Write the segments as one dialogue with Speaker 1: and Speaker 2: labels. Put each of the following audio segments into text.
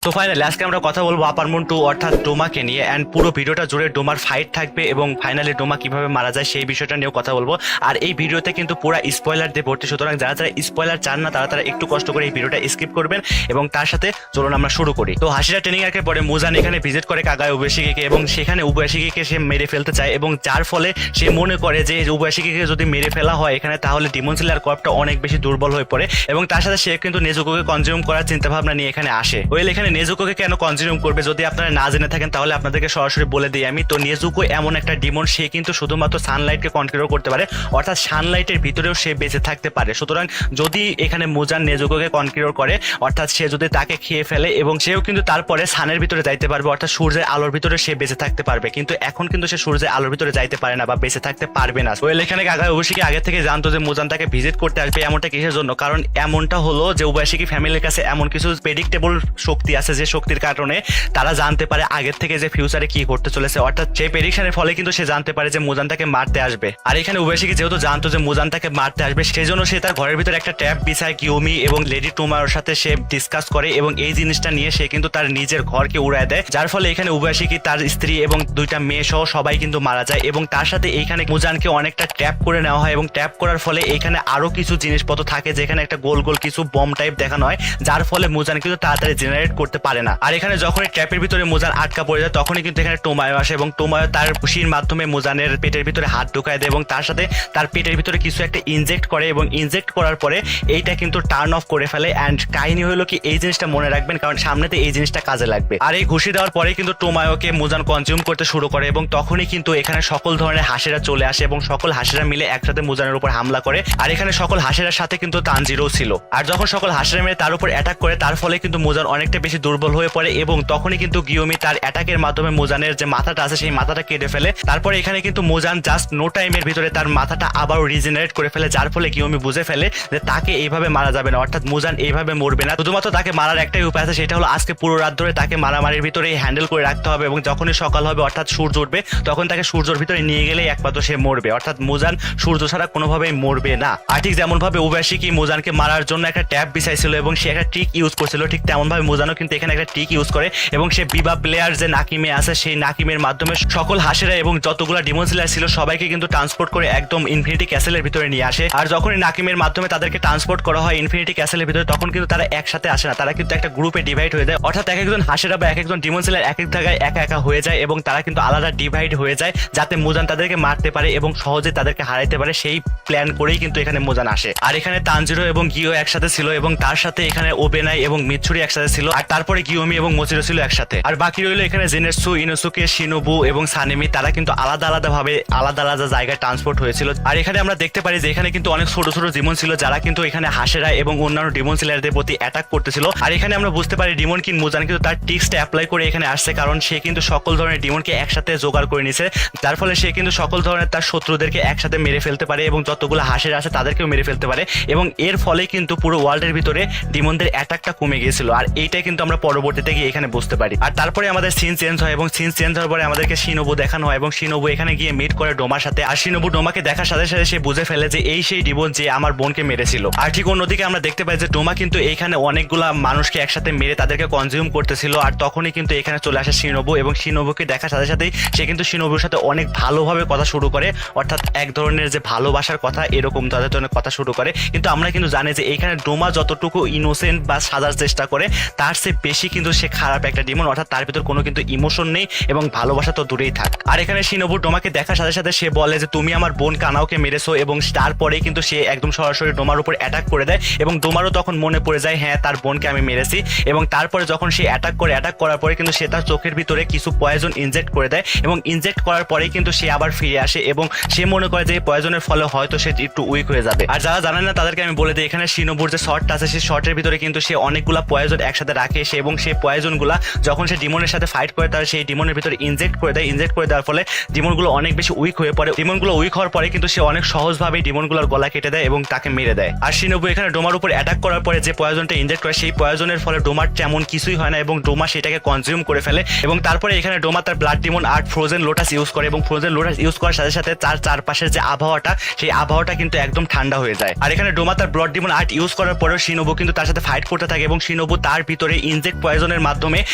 Speaker 1: তো ফাইনালি আজকে আমরা কথা বলবো আপার মুন 2 অর্থাৎ ডোমাকে নিয়ে, এন্ড পুরো ভিডিওটা জুড়ে ডোমার ফাইট থাকবে এবং ফাইনালি ডোমা কিভাবে মারা যায় সেই বিষয়টা নিয়েও কথা বলবো। আর এই ভিডিওতে কিন্তু পুরো স্পয়লার দিয়ে ভর্তি, সুতরাং যারা যারা স্পয়লার চান না তারা একটু কষ্ট করে এই ভিডিওটা স্কিপ করবেন। এবং তার সাথে চলুন আমরা শুরু করি। তো হাসিরা ট্রেনিং এর পরে মুজান এখানে ভিজিট করে কাগায় উবায়াশিকে এবং সেখানে উবায়াশিকে সে মেরে ফেলতে চায় এবং যার ফলে সে মনে করে যে উবায়াশিকে যদি মেরে ফেলা হয় এখানে তাহলে ডিমন স্লেয়ার কর্পটা অনেক বেশি দুর্বল হয়ে পড়ে এবং তার সাথে সে কিন্তু নেজুকোকে কনজিউম করার চিন্তা ভাবনা নিয়ে এখানে আসে। ওয়েল এখানে নেজুকোকে কেন কনজিউম করবে যদি আপনারা না জেনে থাকেন তাহলে আপনাদেরকে সরাসরি বলে দিই আমি। তো নেজুকো এমন একটা ডিমন, সে কিন্তু শুধুমাত্র সানলাইটকে কন্ট্রোল করতে পারে, অর্থাৎ সানলাইটের ভিতরেও সে বেঁচে থাকতে পারে। সুতরাং যদি এখানে মুজান নেজুকোকে কন্ট্রোল করে, অর্থাৎ সে যদি তাকে খেয়ে ফেলে এবং সেও কিন্তু তারপরে সানের ভিতরে যাইতে পারবে, অর্থাৎ সূর্যের আলোর ভিতরে সে বেঁচে থাকতে পারবে। কিন্তু এখন কিন্তু সে সূর্যের আলোর ভিতরে যাইতে পারে না বা বেঁচে থাকতে পারবে না। ওয়েল এখানে কাগায় উবায়াশিকি আগে থেকে জানতো যে মুজান তাকে ভিজিট করতে আসবে। এমনটা কিসের জন্য? কারণ এমনটা হলো যে উবায়াশিকি ফ্যামিলির কাছে এমন কিছু প্রেডিক্টেবল শক্তি আছে যে শক্তির কারণে তারা জানতে পারে আগের থেকে যে ফিউচারে কি ঘটতে চলেছে, অর্থাৎ সেই প্রেডিকশনের ফলে কিন্তু সে জানতে পারে যে মুজান তাকে মারতে আসবে। আর এখানে উবায়াশিকি যেহেতু জানতো যে মুজান তাকে মারতে আসবে, সেই জন্য সে তার ঘরের ভিতরে একটা ট্যাপ বিছায় কিউমি এবং লেডি টোমার সাথে সে ডিসকাস করে এবং এই জিনিসটা নিয়ে সে কিন্তু তার নিজের ঘরকে উড়ায় দেয়, যার ফলে এখানে উবায়াশিকি তার স্ত্রী এবং দুইটা মেয়ে সহ সবাই কিন্তু মারা যায়। এবং তার সাথে এইখানে মুজানকে অনেকটা ট্যাপ করে নেওয়া হয় এবং ট্যাপ করার ফলে এইখানে আরো কিছু জিনিসপত্র থাকে যেখানে একটা গোল গোল কিছু বম টাইপ দেখানো হয়, যার ফলে মুজান কিন্তু তাড়াতাড়ি জেনারেট করতে পারে না। আর এখানে যখনই ট্যাপের ভিতরে মুজান আটকা পড়ে যায় তখনই কিন্তু এখানে টোমায়ো আসে এবং টোমায়ো তার খুশির মাধ্যমে মুজানের পেটের ভিতরে হাত ঢুকায় দেয় এবং তার সাথে তার পেটের ভিতরে কিছু একটা ইনজেক্ট করে এবং ইনজেক্ট করার পরে এইটা কিন্তু টার্ন অফ করে ফেলে। অ্যান্ড কাহিনী হলো কি, এই জিনিসটা মনে রাখবেন কারণ সামনেতে এই জিনিসটা কাজে লাগবে। আর এই ঘুষি দেওয়ার পরে কিন্তু টোমায়োকে মুজান কনজিউম করতে শুরু করে এবং তখনই কিন্তু এখানে সকল ধরনের হাসিরা চলে আসে এবং সকল হাসিরা মিলে একসাথে মুজানের উপর হামলা করে। আর এখানে সকল হাসিরার সাথে কিন্তু তানজিরও ছিল। আর যখন সকল হাসিরা মিলে তার উপর অ্যাটাক করে তার ফলে কিন্তু মুজান অনেকটা বেশি দুর্বল হয়ে পড়ে এবং তখনই কিন্তু গিওমি তার অ্যাটাকের মাধ্যমে মুজানের যে মাথাটা আছে সেই মাথাটা কেটে ফেলে। তারপরে এখানে কিন্তু মুজান জাস্ট নো টাইমের ভিতরে তার মাথাটা আবারও রিজেনারেট করে ফেলে, যার ফলে গিওমি বুঝে ফেলে যে তাকে এইভাবে মারা যাবে না, অর্থাৎ মুজান এইভাবে মরবে না। শুধুমাত্র তাকে মারার একটাই উপায় আছে, সেটা হলো আজকে পুরো রাত ধরে তাকে মারামারির ভিতরে হ্যান্ডেল করে রাখতে হবে এবং যখনই সকাল হবে অর্থাৎ সূর্য উঠবে তখন তাকে সূর্যের ভিতরে নিয়ে গেলেই একমাত্র সে মরবে, অর্থাৎ মুজান সূর্য ছাড়া কোনোভাবেই মরবে না। আর ঠিক যেমন ভাবে উবায়াশিকি মুজানকে মারার জন্য একটা ট্যাপ বিছাইছিল এবং সে একটা ট্রিক ইউজ করছিল, ঠিক তেমন ভাবে মুজানও কিন্তু এখানে একটা ট্রিক ইউজ করে এবং সে বিবা প্লেয়ার যে নাকিমে আছে সেই নাকিমের মাধ্যমে সকল হাসিরা এবং যতগুলো ডিমন স্লেয়ার ছিল সবাইকে কিন্তু ট্রান্সপোর্ট করে একদম ইনফিনিটি ক্যাসেলের ভিতরে নিয়ে আসে। আর যখনই নাকিমের মাধ্যমে তাদেরকে ট্রান্সপোর্ট করা হয় ইনফিনিটি ক্যাসেলের ভিতরে তখন কিন্তু তারা একসাথে আসে না, তারা কিন্তু একটা গ্রুপে ডিভাইড হয়ে যায়, অর্থাৎ এক একজন হাসিরা বা এক একজন ডিমন স্লেয়ার এক এক জায়গায় একা একা হয়ে যায় এবং তারা কিন্তু আলাদা ডিভাইড হয়ে যায় যাতে মুজান তাদেরকে মারতে পারে এবং সহজে তাদেরকে হারাইতে পারে। সেই প্ল্যান করেই কিন্তু এখানে মুজান আসে। আর এখানে তানজিরো এবং গিও একসাথে ছিল এবং তার সাথে এখানে ওবেনাই এবং মিৎসুরি একসাথে ছিল, আর তারপরে গিওমি এবং মোচিরো ছিল একসাথে। আর বাকি রইল এখানে জেনেটসু, ইনোসুকে, শিনোবু এবং সানেমি, তারা কিন্তু আলাদা আলাদা ভাবে আলাদা আলাদা জায়গায় ট্রান্সপোর্ট হয়েছিল। আর এখানে আমরা দেখতে পারি যে এখানে কিন্তু অনেক ছোট ছোট ডিমন ছিল যারা কিন্তু এখানে হাসেরা এবং অন্যান্য ডিমন স্লেয়ারদের প্রতি অ্যাটাক করতেছিল। আর এখানে আমরা বুঝতে পারি ডিমন কিং মুজান কিন্তু তার টিক্সটা অ্যাপ্লাই করে এখানে আসছে, কারণ সে কিন্তু সকল ধরনের ডিমনকে একসাথে জোগাড় করে নিছে, যার ফলে সে কিন্তু সকল ধরনের তার শত্রুদেরকে একসাথে মেরে ফেলতে পারে এবং যতগুলো হাসেরা আছে তাদেরকেও মেরে ফেলতে পারে এবং এর ফলে কিন্তু পুরো ওয়ার্ল্ডের ভিতরে ডিমনদের অ্যাটাকটা কমে গিয়েছিল। আর এইটাই কিন্তু আমরা পরবর্তীতে গিয়ে এখানে বুঝতে পারি। আর তারপরে আমাদের সিন চেঞ্জ হয় এবং সিন চেঞ্জ হওয়ার পরে আমাদেরকে শিনোবু দেখানো হয় এবং শিনোবু এখানে গিয়ে মিট করে ডোমার সাথে। আর শিনোবু ডোমাকে দেখার সাথে সাথে সে বুঝে ফেলে যে এই সেই ডিমন যে আমার বোনকে মেরেছিল। আর ঠিক অন্যদিকে আমরা দেখতে পাই যে ডোমা কিন্তু এইখানে অনেকগুলা মানুষকে একসাথে মেরে তাদেরকে কনজিউম করতেছিল। আর তখনই কিন্তু এখানে চলে আসে শিনোবু এবং শিনোবুকে দেখার সাথে সাথেই সে কিন্তু শিনোবুর সাথে অনেক ভালোভাবে কথা শুরু করে, অর্থাৎ এক ধরনের যে ভালোবাসার কথা এরকম তাদের জন্য কথা শুরু করে। কিন্তু আমরা কিন্তু জানি যে এইখানে ডোমা যতটুকু ইনোসেন্ট বা সাজার চেষ্টা করে তার চেয়ে বেশি কিন্তু সে খারাপ একটা ডিমন, অর্থাৎ তার ভিতর কোনো কিন্তু ইমোশন নেই এবং ভালোবাসা তো দূরেই থাক। আর এখানে শিনোবু ডোমাকে দেখার সাথে সাথে সে বলে যে তুমি আমার বোন কানাওকে মেরেছো এবং তারপরেই কিন্তু সে একদম সরাসরি ডোমার উপর অ্যাটাক করে দেয় এবং ডোমারও তখন মনে পড়ে যায় হ্যাঁ তার বোনকে আমি মেরেছি। এবং তারপরে যখন সে অ্যাটাক করার পরে কিন্তু সে তার চোখের ভিতরে কিছু পয়জন ইনজেক্ট করে দেয় এবং ইনজেক্ট করার পরেই কিন্তু সে আবার ফিরে আসে এবং সে মনে করে যে এই পয়জনের ফলে হয়তো সে একটু উইক হয়ে যাবে। আর যারা জানেন না তাদেরকে আমি বলে দিই, এখানে শিনোবুর যে শর্টটা আছে সেই শর্টের ভিতরে কিন্তু সে অনেকগুলা পয়জন একসাথে রাখে সে এবং সেই পয়জনগুলা যখন সে ডিমনের সাথে ফাইট করে তার সেই ডিমনের ভিতরে ইনজেক্ট করে দেয়। ইনজেক্ট করে দেওয়ার ফলে ডিমনগুলো অনেক বেশি উইক হয়ে পড়ে। ডিমনগুলো উইক হওয়ার পরে কিন্তু সে অনেক সহজভাবে ডিমনগুলোর গলা কেটে দেয় এবং তাকে মেরে দেয়। আর শিনোবু এখানে ডোমার উপর অ্যাটাক করার পরে যে পয়জনটা ইনজেক্ট করে সেই পয়জনের ফলে ডোমার তেমন কিছুই হয় না এবং ডোমা সেটাকে কনজিউম করে ফেলে এবং তারপরে এখানে ডোমা তার blood Demon art frozen lotus use করে এবং ফ্রোজেন লোটাস ইউজ করার সাথে সাথে তার চারপাশের যে আবহাওয়াটা সেই আবহাওয়াটা কিন্তু একদম ঠান্ডা হয়ে যায়। আর এখানে ডোমা তার ব্লাড ডিমন আর্ট ইউজ করার পরেও শিনোবু কিন্তু তার সাথে ফাইট করতে থাকে এবং শিনোবু তার ভিতরে ইনজেক্ট পয়জনের মাধ্যমে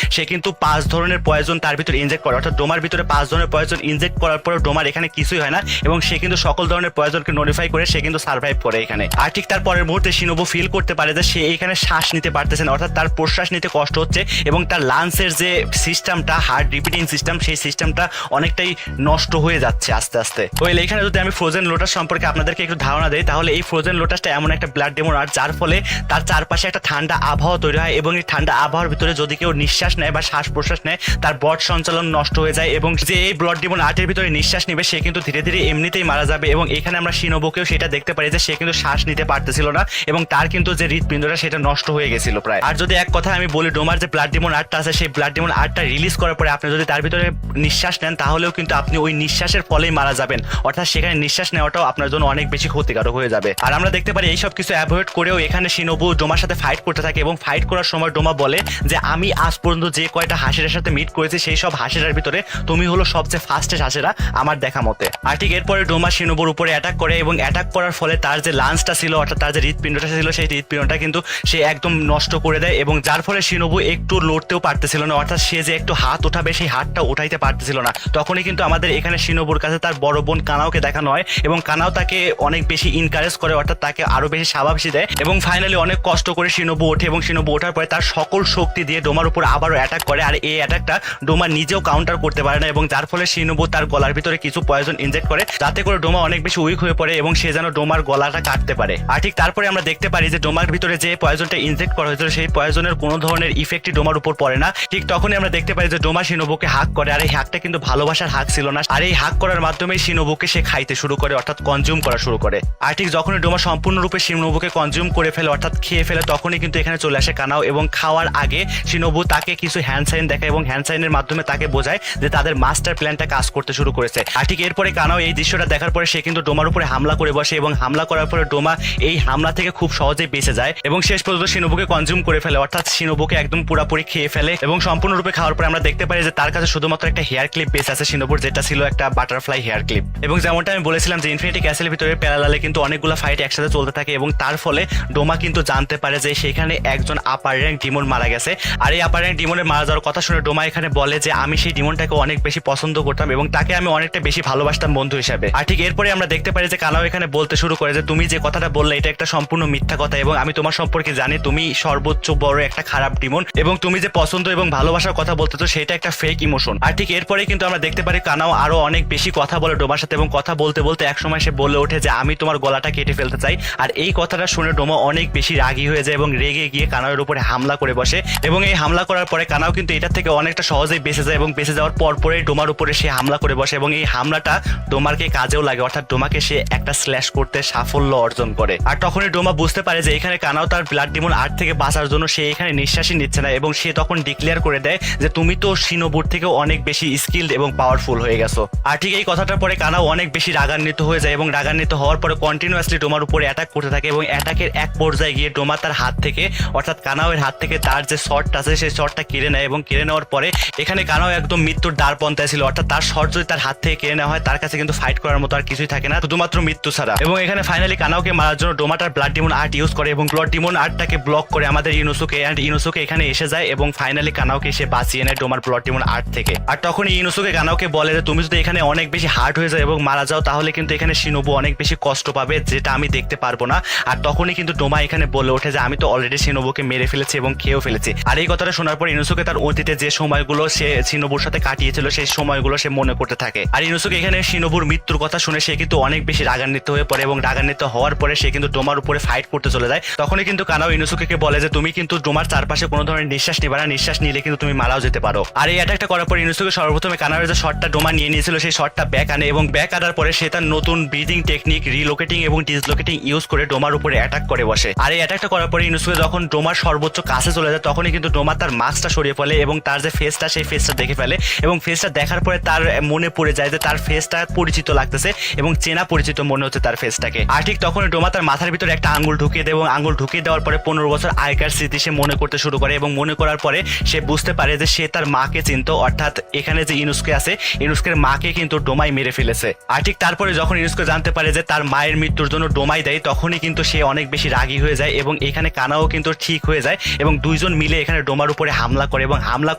Speaker 1: সে কিন্তু 5 ধরনের পয়জন তার ভিতরে ইনজেক্ট করে, অর্থাৎ ডোমার ভিতরে 5 ধরনের পয়জন ইনজেক্ট করার পরে ডোমার এখানে কিছুই হয় না এবং সে কিন্তু সকল ধরনের পয়জনকে নোটিফাই করে সে কিন্তু সার্ভাইভ করে এখানে। আর ঠিক তার পরের মুহূর্তে শিনোবু ফিল করতে পারে যে সে এখানে শ্বাস নিতে পারতেছে না, অর্থাৎ তার প্রশ্বাস নিতে কষ্ট হচ্ছে এবং তার লাংসের যে সিস্টেমটা, হার্ট রিপিটিং সিস্টেম, সেই সিস্টেমটা অনেকটাই নষ্ট হয়ে যাচ্ছে আস্তে আস্তে। ওয়েল এখানে যদি আমি ফ্রোজেন লোটাস সম্পর্কে আপনাদেরকে একটু ধারণা দেই, তাহলে এই ফ্রোজেন লোটাসটা এমন একটা ব্লাড ডেমন আর্ট যার ফলে তার চারপাশে একটা ঠান্ডা আবহাওয়া তৈরি হয় এবং এই ঠান্ডা আবহাওয়ার ভিতরে যদি কেউ নিঃশ্বাস নেয় বা শ্বাস প্রশ্বাস নেয় তার ব্লাড সঞ্চালন নষ্ট হয়ে যায় এবং যে এই ব্লাড ডেমন আর্টের ভিতরে নিঃশ্বাস নেবে সে কিন্তু ধীরে ধীরে এমনিতেই মারা যাবে। এবং এখানে আমরা শিনোবুকেও সেটা দেখতে পারি যে সে কিন্তু শ্বাস নিতে পারতেছিল না এবং তার কিন্তু যে হৃৎপিণ্ডটা সেটা নষ্ট হয়ে গেছিল প্রায়। আর যদি এক কথা আমি বলি, ডোমার যে ব্লাড ডেমন আর্টটা আছে সেই ব্লাড ডেমন আর্টটা রিলিজ করার পরে আপনি যদি তার ভিতরে নিঃশ্বাস নেন তাহলেও কিন্তু আপনি ওই নিঃশ্বাসের ফলেই মারা যাবেন, অর্থাৎ সেখানে নিঃশ্বাস নেওয়াটাও আপনার জন্য অনেক বেশি ক্ষতিকারক হয়ে যাবে। আর আমরা দেখতে পারি এইসব কিছু অ্যাভয়েড করেও এখানে শিনোবু ডোমার সাথে ফাইট করতে থাকে এবং ফাইট করার সময় ডোমা বলে যে আমি আজ পর্যন্ত যে কয়টা হাসিরার সাথে মিট করেছি সেই সব হাসিরার ভিতরে তুমি হলো সবচেয়ে ফাস্টেস্ট হাসিরা আমার দেখা মতে। আর ঠিক এরপরে ডোমা শিনোবুর উপরে অ্যাটাক করে এবং অ্যাটাক করার ফলে তার যে লাঞ্চটা ছিল, অর্থাৎ তার যে হৃৎপিণ্ডটা ছিল সেই হৃৎপিণ্ডটা কিন্তু সে একদম নষ্ট করে দেয় এবং যার ফলে শিনোবু একটু লড়তেও পারতেছিল না, অর্থাৎ সে যে একটু হাত উঠাবে সেই হাতটা উঠাইতে পারতেছিল না। তখনই কিন্তু আমাদের এখানে শিনোবুর কাছে তার বড় বোন কানাওকে দেখানো হয় এবং কানাও তাকে অনেক বেশি ইনকারেজ করে, অর্থাৎ তাকে আরো বেশি সাবাসী দেয় এবং ফাইনালি অনেক কষ্ট করে শিনোবু ওঠে এবং শিনোবু ওঠার পরে তার সকল শক্তি দিয়ে ডোমার উপর আবারও অ্যাটাক করে। আর এই অ্যাটাকটা ডোমা নিজেও কাউন্টার করতে পারে না এবং যার ফলে শিনোবু তার গলার ভিতরে কিছু পয়জন ইনজেক্ট করে যাতে করে ডোমা অনেক বেশি উইক হয়ে পড়ে এবং সে যেন ডোমার গলাটা কাটতে পারে। আর ঠিক তারপরে আমরা দেখতে পারি যে ডোমার ভিতরে যে পয়জনটা ইনজেক্ট করা হয়েছিল সেই পয়জনের কোনো ধরনের ইফেক্টই ডোমার উপর পড়ে না। ঠিক তখনই আমরা দেখতে পাই যে ডোমা শিনোবুকে হাক করে, আর এই হাকটা কিন্তু ভালোবাসার হাক ছিল না, আর এই হাক করার মাধ্যমে শিনোবুকে সে খাইতে শুরু করে, অর্থাৎ কনজিউম করা শুরু করে। আর ঠিক যখনই ডোমা সম্পূর্ণরূপে শিনোবুকে কনজিউম করে ফেলে, অর্থাৎ খেয়ে ফেলে, তখনই কিন্তু এখানে চলে আসে কানাও এবং খাওয়ার আগে শিনোবু তাকে কিছু হ্যান্ড সাইন দেখায় এবং হ্যান্ড সাইনের মাধ্যমে তাকে বোঝায় যে তাদের মাস্টার প্ল্যানটা কাজ করতে শুরু করেছে। আর ঠিক এরপরে কানাও এই দৃশ্যটা দেখার পরে সে কিন্তু ডোমার উপরে হামলা করে বসে এবং হামলা করার পরে ডোমা এই হামলা থেকে খুব সহজেই বেঁচে যায় এবং শেষ পর্যন্ত শিনোবুকে কনজিউম করে ফেলে, অর্থাৎ শিনোবুকে একদম পুরোপুরি খেয়ে ফেলে এবং সম্পূর্ণরূপে খাওয়ার পরে আমরা দেখতে পারি যে তার কাছে শুধুমাত্র একটা হেয়ার ক্লিপ বেঁচে আছে শিনোবুর, যেটা ছিল একটা বাটারফ্লাই হেয়ার ক্লিপ। এবং যেমনটা আমি বলেছিলাম যে ইনফিনিটি ক্যাসেলের ভিতরে প্যারালালে কিন্তু অনেকগুলো ফাইট একসাথে চলতে থাকে এবং তার ফলে ডোমা কিন্তু জানতে পারে যে সেখানে একজন আপার র্যাঙ্ক ডিমন মারা গেছে। আর এই আপার র্যাঙ্ক ডিমনের মারা যাওয়ার কথা শুনে ডোমা এখানে বলে যে আমি সেই ডিমনটাকে অনেক বেশি পছন্দ করতাম এবং তাকে আমি অনেকটা বেশি ভালোবাসতাম বন্ধু হিসাবে। আর ঠিক এরপরে আমরা দেখতে পারি যে কানাও এখানে বলতে শুরু করে যে তুমি যে কথাটা বললে এটা একটা সম্পূর্ণ মিথ্যা কথা এবং আমি তোমার সম্পর্কে জানি তুমি সর্বোচ্চ বড় একটা খারাপ ডিমন এবং তুমি যে পছন্দ এবং ভালোবাসার কথা বলতেছো সেটা একটা ফেক ইমোশন। আর ঠিক এরপরে কিন্তু আমরা দেখতে পারি কানাও আরো অনেক বেশি কথা বলে ডোমার সাথে এবং কথা বলতে বলতে একসময় সে বলে ওঠে যে আমি তোমার গলাটা কেটে ফেলতে চাই। আর এই কথাটা শুনে ডোমা অনেক বেশি রাগী হয়ে যায় এবং রেগে গিয়ে কানাওয়ের উপরে হামলা করে বসে এবং এই হামলা করার পরে কানাও কিন্তু এটা থেকে অনেকটা সহজেই বেঁচে যায় এবং বেঁচে যাওয়ার পরপরই ডোমার উপরে সে হামলা করে বসে এবং এই হামলাটা ডোমারকে কাজেও লাগে, অর্থাৎ ডোমাকে সে একটা স্ল্যাশ করতে সাফল্য অর্জন করে। আর তখনই ডোমা বুঝতে পারে যে এখানে কানাও তার ব্লাড ডিমন আর্ট থেকে বাঁচার জন্য সে এখানে নিঃশ্বাসই নিচ্ছে না এবং সে তখন ডিক্লেয়ার করে দেয় যে তুমি তো শিনোবুর থেকে অনেক বেশি স্কিলড এবং পাওয়ারফুল হয়ে গেছো। আর ঠিক এই কথাটার পরে কানাও অনেক বেশি রাগান্বিত হয়ে যায় এবং রাগান্বিত হওয়ার পরে কন্টিনিউয়াসলি ডোমার উপরে অ্যাটাক করতে থাকে এবং অ্যাটাকের এক পর্যায়ে গিয়ে ডোমা তার হাত থেকে, অর্থাৎ কানাওয়ের হাত থেকে তার যে শটটা আছে সেই শটটা কেড়ে নেয় এবং কেড়ে নেওয়ার পরে এখানে কানাও একদম মৃত্যুর দ্বার পন্থায় ছিল, অর্থাৎ তার শট যদি তার হাত থেকে কেড়ে নেওয়া হয় তার কাছে কিন্তু ফাইট করার মতো আর কিছুই থাকে না, শুধুমাত্র মৃত্যু ছাড়া। এবং এখানে ফাইনালি কানাওকে মারার জন্য ডোমাটার ব্লাড ডিমন আর্ট ইউজ করে এবং ব্লাড ডিমন আর্টটাকে ব্লক করে আমাদের ইনুসুকে, এন্ড ইনুসুকে এখানে এসে যায় এবং ফাইনালি কানাওকে এসে বাঁচিয়ে নেয় ডোমার ব্লাড ডিমন আর্ট থেকে। আর তখন ইনুসুকে কানাওকে বলে যে তুমি যদি এখানে অনেক বেশি হার্ট হয়ে যায় এবং মারা যাও তাহলে কিন্তু এখানে শিনোবু অনেক বেশি কষ্ট পাবে যেটা আমি দেখতে পারবো না। আর তখনই কিন্তু ডোমা এখানে বলে ওঠে যে আমি তো অলরেডি শিনোবুকে মেরে ফেলেছি এবং খেয়েও ফেলেছি। আর এই কথাটা শোনার পর ইনুসুকে তার অতীতে যে সময়গুলো সে শিনোবুর সাথে কাটিয়েছিল সেই সময়গুলো সে মনে করতে থাকে। আর ইনুসুকে এখানে শিনোবুর মৃত্যুর কথা শুনে সে কিন্তু অনেক বেশি রাগান্বিত হয়ে পড়ে এবং রাগান্বিত হওয়ার পরে সে কিন্তু ডোমার উপরে ফাইট করতে চলে যায়। তখনই কিন্তু কানাও ইনুসুকে বলে যে তুমি কিন্তু ডোমার চারপাশে কোনো ধরনের নিঃশ্বাস নিবা না, নিঃশ্বাস নিলে কিন্তু তুমি মারাও যেতে পারো। আর এই অ্যাটাকটা করার পর ইনুসুকে সর্বপ্রথমে কানাওয়ের যে শটটা ডোমা নিয়ে নিয়েছিল সেই শটটা ব্যাক আনে এবং ব্যাক আনার পরে সে তার নতুন ব্রিদিং টেকনিক রিলোকেটিং এবং ডিসলোকেটিং ইউজ করে ডোমার উপরে অ্যাটাক করে বসে। আর এই অ্যাটাকটা করার পরে ইনুসুকে যখন ডোমার সর্বোচ্চ কাছে চলে যায় তখনই কিন্তু ডোমা তার মাস্কটা সরিয়ে ফেলে এবং তার যে ফেসটা সেই ফেসটা দেখে ফেলে এবং ফেসটা দেখার পরে তার মনে পড়ে যায় যে তার ফেসটা পরিচিত লাগতেছে এবং চেনা পরিচিত মনে হচ্ছে তার ফেসটাকে। আর ঠিক তখনই ডোমা তার মাথার ভিতরে একটা আঙ্গুল ঢুকিয়ে দেয় এবং আঙ্গুল ঢুকিয়ে দেওয়ার পরে 15 বছর আগেকার স্মৃতি সে মনে করতে শুরু করে এবং মনে করার পরে সে বুঝতে পারে যে সে তার মাকে চিনত, অর্থাৎ এখানে যে ইনুসুকে আছে ইনুসুকের মাকে কিন্তু ডোমাই মেরে ফেলেছে। আর ঠিক তারপরে যখন ইনুসুকে জানতে পারে যে তার মায়ের মৃত্যুর জন্য ডোমাই দেয় তখনই কিন্তু সে অনেক বেশি রাগী হয়ে যায় এবং এখানে কানাও কিন্তু ঠিক হয়ে যায় এবং দুইজন দুইজন মিলে এখানে ডোমার উপরে হামলা করে এবং হামলা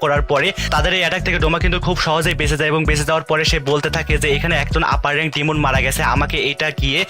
Speaker 1: করার পরে তাদের এই অ্যাটাক থেকে ডোমা কিন্তু খুব সহজেই বেঁচে যায় এবং বেঁচে যাওয়ার পরে সে বলতে থাকে যে এখানে একজন আপার র্যাঙ্ক ডিমন মারা গেছে, আমাকে এটা গিয়ে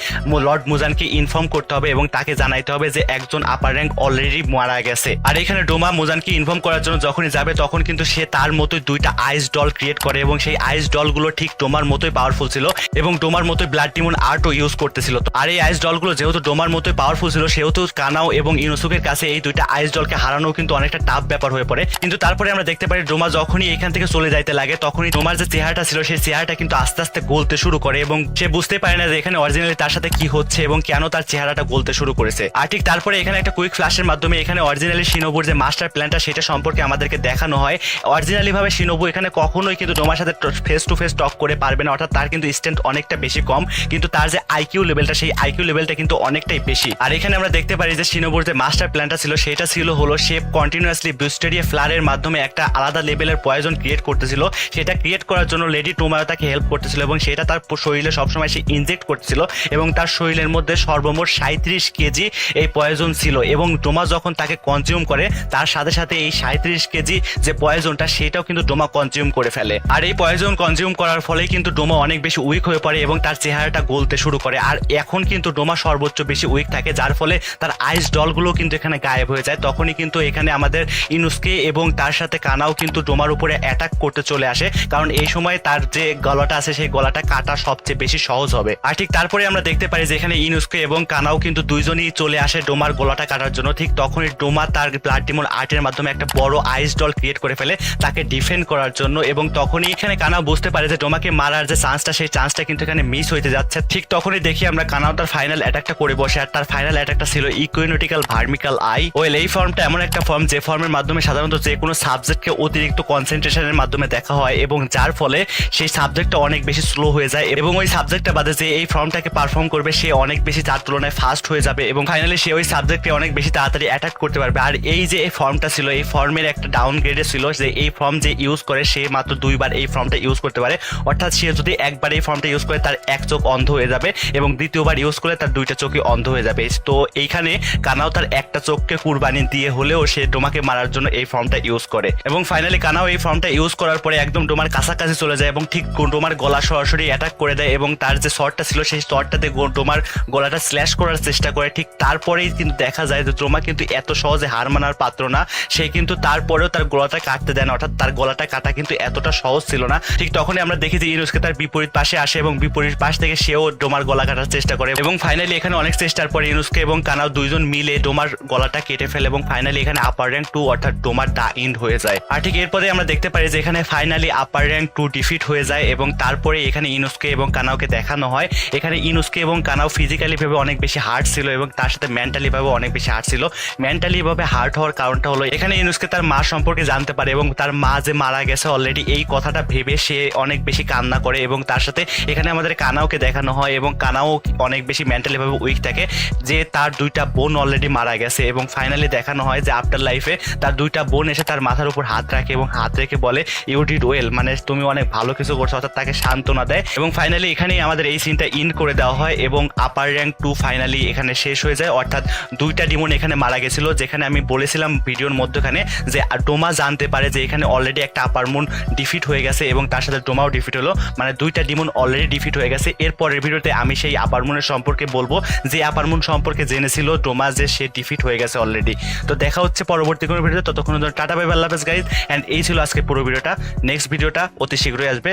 Speaker 1: লর্ড মুজানকে ইনফর্ম করতে হবে এবং তাকে জানাইতে হবে যে একজন আপার র্যাঙ্ক অলরেডি মারা গেছে। আর এখানে ডোমা মুজানকে ইনফর্ম করার জন্য যখনই যাবে তখন কিন্তু সে তার মতোই দুইটা আইস ডল ক্রিয়েট করে এবং সেই আইস ডলগুলো ঠিক ডোমার মতোই পাওয়ারফুল ছিল এবং ডোমার মতোই ব্লাড ডিমন আর্টও ইউজ করতেছিল। আর এই আইস ডলগুলো যেহেতু ডোমার মতোই পাওয়ারফুল ছিল সেহেতু কানাও এবং ইনোসুকের কাছে এই দুইটা আইস ডলকে হারানো কিন্তু অনেকটা টাফ ব্যাপার হয়ে পড়ে। কিন্তু তারপরে আমরা দেখতে পারি ডোমা যখনই এখান থেকে চলে যাইতে লাগে তখনই ডোমার যে চেহারাটা ছিল সেই চেহারাটা কিন্তু আস্তে আস্তে গলতে শুরু করে এবং সে বুঝতে পারে না যে এখানে অরিজিনালি তার সাথে কি হচ্ছে এবং কেন তার চেহারাটা গলতে শুরু করেছে। আর ঠিক তারপরে এখানে একটা কুইক ফ্ল্যাশের মাধ্যমে এখানে অরিজিনালি শিনোবুর যে মাস্টার প্ল্যানটা সেটা সম্পর্কে আমাদেরকে দেখানো হয়। অরিজিনালি ভাবে শিনোবু এখানে কখনোই কিন্তু ডোমার সাথে ফেস টু ফেস টক করে পারবে না, অর্থাৎ তার কিন্তু স্ট্রেংথ অনেকটা বেশি কম, কিন্তু তার যে আইকিউ লেভেলটা সেই আইকিউ লেভেলটা কিন্তু অনেকটাই বেশি। আর এখানে আমরা দেখতে পারি যে শিনোবুর যে মাস্টার প্ল্যানটা ছিল সেটা ছিল হলো সে কন্টিনিউয়াসলি বুস্টেরিয়া ফ্লারের মাধ্যমে একটা আলাদা লেভেলের পয়জন ক্রিয়েট করতেছিল। সেটা ক্রিয়েট করার জন্য লেডি টোমারো তাকে হেল্প করতেছিল এবং সেটা তার শরীরে সবসময় সে ইনজেক্ট করতেছিল এবং তার শরীরের মধ্যে সর্বমোট 37 কেজি এই পয়জন ছিল এবং ডোমা যখন তাকে কনজিউম করে তার সাথে সাথে এই 37 কেজি যে পয়জনটা সেটাও কিন্তু ডোমা কনজিউম করে ফেলে। আর এই পয়জন কনজিউম করার ফলেই কিন্তু ডোমা অনেক বেশি উইক হয়ে পড়ে এবং তার চেহারাটা গলতে শুরু করে। আর এখন কিন্তু ডোমা সর্বোচ্চ বেশি উইক থাকে, যার ফলে তার আইস ডলগুলো কিন্তু এখানে গায়েব হয়ে যায়। তখনই কিন্তু এখানে আমাদের ইনুসকে এবং তার সাথে কানাও কিন্তু ডোমার উপরে অ্যাটাক করতে চলে আসে, কারণ এই সময় তার যে গলাটা আছে সেই গলাটা কাটা সবচেয়ে বেশি সহজ হবে। আর ঠিক তারপরে আমরা দেখতে পারি যে এখানে ইনুসকে এবং কানাও কিন্তু দুইজনই চলে আসে ডোমার গলাটা কাটার জন্য। ঠিক তখনই ডোমা তার ব্লাড ডিমন আর্টের মাধ্যমে একটা বড় আইস ডল ক্রিয়েট করে ফেলে তাকে ডিফেন্ড করার জন্য এবং তখনই এখানে কানাও বুঝতে পারে যে ডোমাকে মারার যে চান্সটা সেই চান্সটা কিন্তু এখানে মিস হইতে যাচ্ছে। ঠিক তখনই দেখি আমরা কানাও তার ফাইনাল অ্যাটাকটা করে বসে, আর তার ফাইনাল অ্যাটাকটা ছিল ইকুইনোটিক্যাল ভার্মিক্যাল আই। ওয়েল এই ফর্মটা এমন একটা ফর্ম যে ফর্মের মাধ্যমে সাধারণত যে কোনো সাবজেক্টকে অতিরিক্ত কনসেন্ট্রেশনের মাধ্যমে দেখা হয় এবং যার ফলে সেই সাবজেক্টটা অনেক বেশি স্লো হয়ে যায় এবং ওই সাবজেক্টটা বাদে যে এই ফর্মটাকে পারফর্ম করবে সে অনেক বেশি তার তুলনায় ফাস্ট হয়ে যাবে এবং ফাইনালি সে ওই সাবজেক্টকে অনেক বেশি তাড়াতাড়ি অ্যাটাক করতে পারবে। আর এই যে এই ফর্মটা ছিল এই ফর্মের একটা ডাউন গ্রেডে ছিল যে এই ফর্ম যে ইউজ করে সে মাত্র 2 বার এই ফর্মটা ইউজ করতে পারে, অর্থাৎ সে যদি একবার এই ফর্মটা ইউজ করে তার এক চোখ অন্ধ হয়ে যাবে এবং দ্বিতীয়বার ইউজ করলে তার 2টা চোখই অন্ধ হয়ে যাবে। তো এইখানে কানাও তার একটা চোখকে কুরবানি দিয়ে হলেও সে ডোমাকে মারার জন্য এই ফর্মটা ইউজ করে এবং ফাইনালি কানাও এই ফর্মটা ইউজ করার পরে একদম ডোমার কাছাকাছি চলে যায় এবং ঠিক ডোমার গলা সরাসরি অ্যাটাক করে দেয় এবং তার যে শটটা ছিল সেই শটটাতে ডোমার গলাটা স্ল্যাশ করার চেষ্টা করে। ঠিক তারপরেই কিন্তু দেখা যায় যে ডোমা কিন্তু এত সহজে হার মানার পাত্র না, সে কিন্তু তারপরেও তার গলাটা কাটতে দেয় না, অর্থাৎ তার গলাটা কাটা কিন্তু এতটা সহজ ছিল না। ঠিক তখনই আমরা দেখি যে ইনুসকে তার বিপরীত পাশে আসে এবং বিপরীত পাশ থেকে সেও ডোমার গলা কাটার চেষ্টা করে এবং ফাইনালি এখানে অনেক চেষ্টার পরে ইনুসকে এবং কানাও দুইজন মিলে ডোমার গলাটা কেটে ফেলে এবং ফাইনালি এখানে আপার র্যাঙ্ক 2 অর্থাৎ ডোমার দা এন্ড হয়ে যায়। আর ঠিক এরপরে আমরা দেখতে পারি যে এখানে ফাইনালি আপার র্যাঙ্ক 2 ডিফিট হয়ে যায় এবং তারপরে এখানে ইনুসকে এবং কানাওকে দেখানো হয়। এখানে ইনুসকে এবং কানাও ফিজিক্যালি ভাবে অনেক বেশি হার্ড ছিল এবং তার সাথে মেন্টালি ভাবে অনেক বেশি হার্ড ছিল। মেন্টালি ভাবে হার্ড হওয়ার কারণটা হলো এখানে ইনুসকে তার মা সম্পর্কে জানতে পারে এবং তার মা যে মারা গেছে অলরেডি এই কথাটা ভেবে সে অনেক বেশি কান্না করে এবং তার সাথে এখানে আমাদের কানাওকে দেখানো হয় এবং কানাও অনেক বেশি মেন্টালি ভাবে উইক থাকে যে তার 2টা বোন অলরেডি মারা গেছে এবং ফাইনালি দেখানো হয় যে আফটার লাইফে তার 2টা বোন এসে তার মাথার উপর হাত রাখে এবং হাত রেখে বলে ইউ ডিড ওয়েল, মানে তুমি অনেক ভালো কিছু করছো, অর্থাৎ তাকে সান্ত্বনা দেয় এবং ফাইনালি এখানেই আমাদের এই সিনটা ইন করে দেওয়া হয় এবং আপার র্যাঙ্ক 2 ফাইনালি এখানে শেষ হয়ে যায়। অর্থাৎ 2টা ডিমন এখানে মারা গেছিল, যেখানে আমি বলেছিলাম ভিডিওর মধ্যখানে যে ডোমা জানতে পারে যে এখানে অলরেডি একটা আপার মুন ডিফিট হয়ে গেছে এবং তার সাথে ডোমাও ডিফিট হলো, মানে 2টা ডিমন অলরেডি ডিফিট হয়ে গেছে। এরপরের ভিডিওতে আমি সেই আপার মুনের সম্পর্কে বলবো যে আপার মুন সম্পর্কে জেনেছিল ডোমা যে সে ডিফিট হয়ে গেছে অলরেডি। তো দেখা হচ্ছে পরবর্তী কোনো ভিডিওতে, ততক্ষণ টাটা বাই বাই, আল্লাহ হাফেজ গাইজ। এন্ড এই ছিল আজকে পুরো ভিডিওটা, নেক্সট ভিডিওটা অতি শীঘ্রই আসবে।